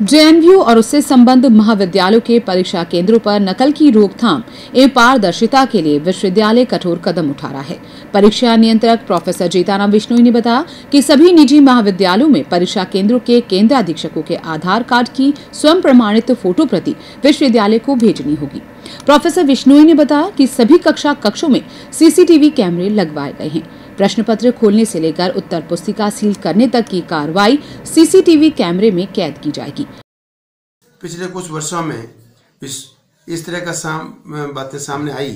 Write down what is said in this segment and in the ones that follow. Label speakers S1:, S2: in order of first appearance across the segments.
S1: JNU और उससे संबद्ध महाविद्यालयों के परीक्षा केंद्रों पर नकल की रोकथाम एवं पारदर्शिता के लिए विश्वविद्यालय कठोर कदम उठा रहा है। परीक्षा नियंत्रक प्रोफेसर जीताराम बिश्नोई ने बताया कि सभी निजी महाविद्यालयों में परीक्षा केंद्रों के केंद्राधीक्षकों के आधार कार्ड की स्वयं प्रमाणित फोटो प्रति विश्वविद्यालय को भेजनी होगी। प्रोफेसर बिश्नोई ने बताया कि सभी कक्षों में सीसीटीवी कैमरे लगवाए गए हैं। प्रश्न पत्र खोलने से लेकर उत्तर पुस्तिका सील करने तक की कार्रवाई सीसीटीवी कैमरे में कैद की जाएगी।
S2: पिछले कुछ वर्षों में इस तरह का बातें सामने आई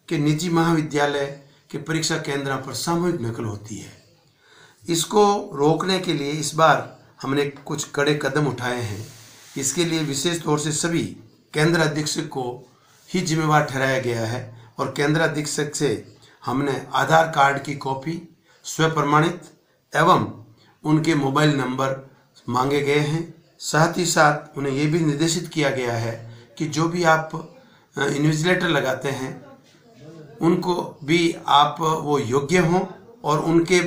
S2: कि निजी महाविद्यालय के परीक्षा केंद्रों पर सामूहिक नकल होती है। इसको रोकने के लिए इस बार हमने कुछ कड़े कदम उठाए हैं। इसके लिए विशेष तौर से सभी केंद्र अधीक्षक को ही जिम्मेवार ठहराया गया है और केंद्र अधीक्षक से हमने आधार कार्ड की कॉपी स्व प्रमाणित एवं उनके मोबाइल नंबर मांगे गए हैं। साथ ही साथ उन्हें यह भी निर्देशित किया गया है कि जो भी आप इन्विजिलेटर लगाते हैं उनको भी आप वो योग्य हों और उनके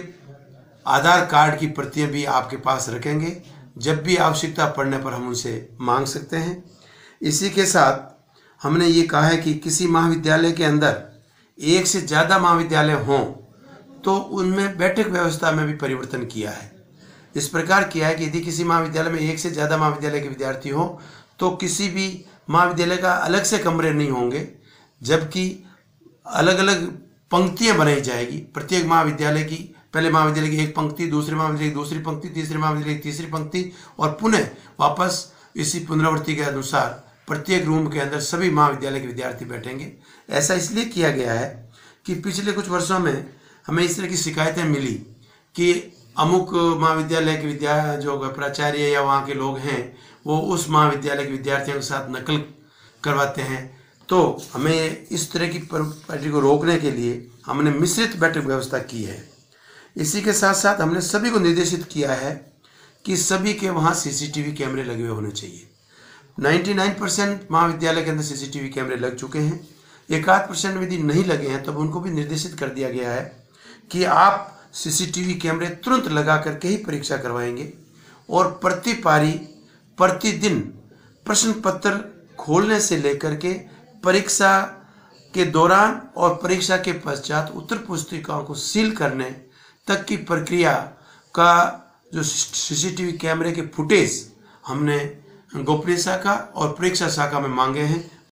S2: आधार कार्ड की प्रतियां भी आपके पास रखेंगे। जब भी आवश्यकता पड़ने पर हम उनसे मांग सकते हैं। इसी के साथ हमने ये कहा है कि किसी महाविद्यालय के अंदर एक से ज़्यादा महाविद्यालय हों तो उनमें बैठक व्यवस्था में भी परिवर्तन किया है। इस प्रकार किया है कि यदि किसी महाविद्यालय में एक से ज़्यादा महाविद्यालय के विद्यार्थी हो तो किसी भी महाविद्यालय का अलग से कमरे नहीं होंगे, जबकि अलग अलग पंक्तियां बनाई जाएगी। प्रत्येक महाविद्यालय की पहले महाविद्यालय की एक पंक्ति, दूसरे महाविद्यालय की दूसरी पंक्ति, तीसरे महाविद्यालय की तीसरी पंक्ति और पुनः वापस इसी पुनरावृत्ति के अनुसार प्रत्येक रूम के अंदर सभी महाविद्यालय के विद्यार्थी बैठेंगे। ऐसा इसलिए किया गया है कि पिछले कुछ वर्षों में हमें इस तरह की शिकायतें मिली कि अमुक महाविद्यालय के जो प्राचार्य या वहाँ के लोग हैं वो उस महाविद्यालय के विद्यार्थियों के साथ नकल करवाते हैं। तो हमें इस तरह की पार्टी को रोकने के लिए हमने मिश्रित बैठक व्यवस्था की है। इसी के साथ साथ हमने सभी को निर्देशित किया है कि सभी के वहाँ सीसीटीवी कैमरे लगे हुए होने चाहिए। 99% महाविद्यालय के अंदर सीसीटीवी कैमरे लग चुके हैं। 1% यदि नहीं लगे हैं तब उनको भी निर्देशित कर दिया गया है कि आप सीसीटीवी कैमरे तुरंत लगा करके ही परीक्षा करवाएंगे और प्रति पारी प्रतिदिन प्रश्न पत्र खोलने से लेकर के परीक्षा के दौरान और परीक्षा के पश्चात उत्तर पुस्तिकाओं को सील करने तक की प्रक्रिया का जो सीसीटीवी कैमरे के फुटेज हमने गोपनीय शाखा और परीक्षा शाखा में मांगे हैं।